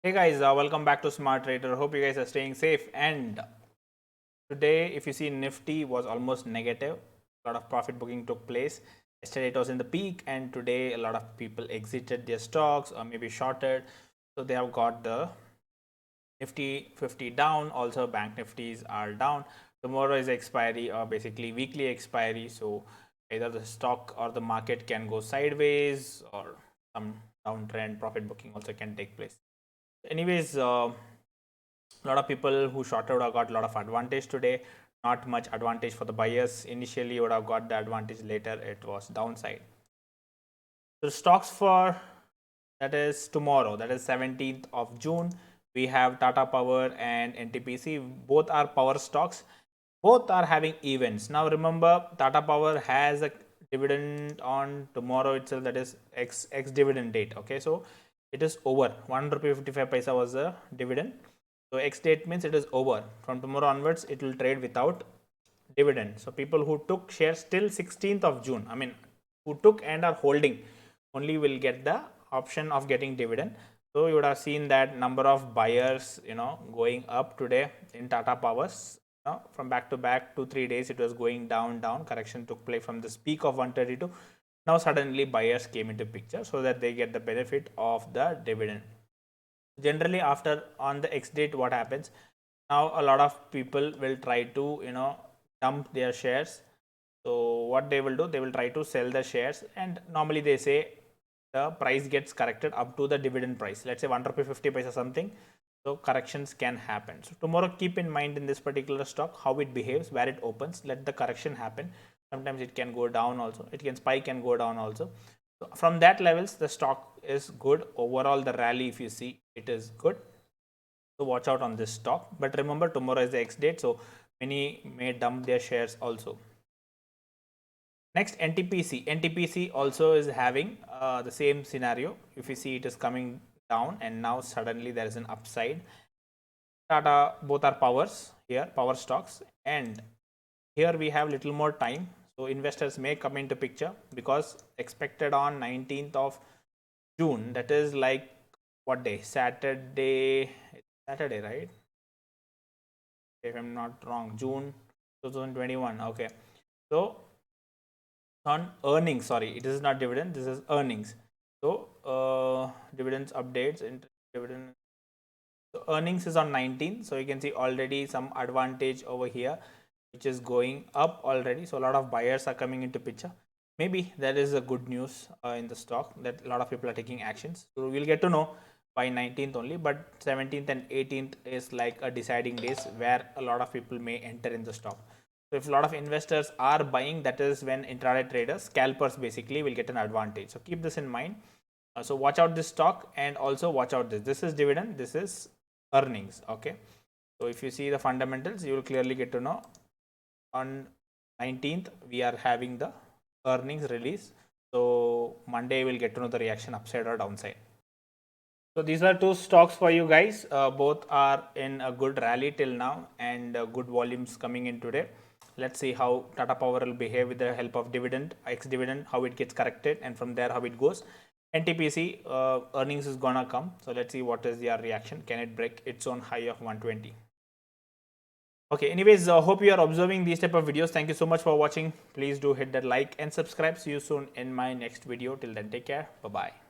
Hey guys, welcome back to Smart Trader. Hope you guys are staying safe. And today, if you see, Nifty was almost negative. A lot of profit booking took place. Yesterday it was in the peak, and today a lot of people exited their stocks or maybe shorted. So they have got the Nifty 50 down. Also, Bank Nifties are down. Tomorrow is expiry or basically weekly expiry. So either the stock or the market can go sideways or some downtrend. Profit booking also can take place. Anyways, a lot of people who shorted have got a lot of advantage today. Not much advantage for the buyers. Initially, you would have got the advantage. Later, it was downside. The stocks for that is tomorrow, that is 17th of June. We have Tata Power and NTPC. Both are power stocks. Both are having events. Now remember, Tata Power has a dividend on tomorrow itself. That is X dividend date. Okay, so it is over. 1 rupee 55 paisa was the dividend. So X date means it is over. From tomorrow onwards, it will trade without dividend. So people who took shares till 16th of June, I mean, who took and are holding, only will get the option of getting dividend. So you would have seen that number of buyers, going up today in Tata Powers. From back to back 2-3 days, it was going down. Correction took place from this peak of 132. Now suddenly buyers came into picture so that they get the benefit of the dividend. Generally, after on the X date, what happens? Now a lot of people will try to dump their shares. So what they will do, they will try to sell the shares, and normally they say the price gets corrected up to the dividend price. Let's say 1 rupee 50 paisa something. So corrections can happen. So tomorrow, keep in mind in this particular stock how it behaves, where it opens. Let the correction happen. Sometimes it can go down also. It can spike and go down also. So from that levels, the stock is good. Overall, the rally, if you see, it is good. So watch out on this stock. But remember, tomorrow is the X date, so many may dump their shares also. Next, NTPC. NTPC also is having the same scenario. If you see, it is coming down, and now suddenly there is an upside. Tata, both are powers here, power stocks, and here we have little more time. So investors may come into picture because expected on 19th of June. That is like what day? Saturday, right? If I'm not wrong, June 2021. Okay, so on earnings, sorry, it is not dividend, this is earnings. So dividends updates, dividend. So earnings is on 19, so you can see already some advantage over here, which is going up already. So a lot of buyers are coming into picture. Maybe that is a good news in the stock, that a lot of people are taking actions. So we'll get to know by 19th only, but 17th and 18th is like a deciding days where a lot of people may enter in the stock. So if a lot of investors are buying, that is when intraday traders, scalpers basically, will get an advantage. So keep this in mind. So watch out this stock, and also watch out this. This is dividend, this is earnings. Okay. So if you see the fundamentals, you will clearly get to know. On 19th, we are having the earnings release. So Monday, we'll get to know the reaction upside or downside. So these are two stocks for you guys. Both are in a good rally till now, and good volumes coming in today. Let's see how Tata Power will behave with the help of dividend, X dividend, how it gets corrected, and from there how it goes. NTPC earnings is gonna come. So let's see what is their reaction. Can it break its own high of 120? Okay, anyways, hope you are observing these type of videos. Thank you so much for watching. Please do hit that like and subscribe. See you soon in my next video. Till then, take care. Bye bye.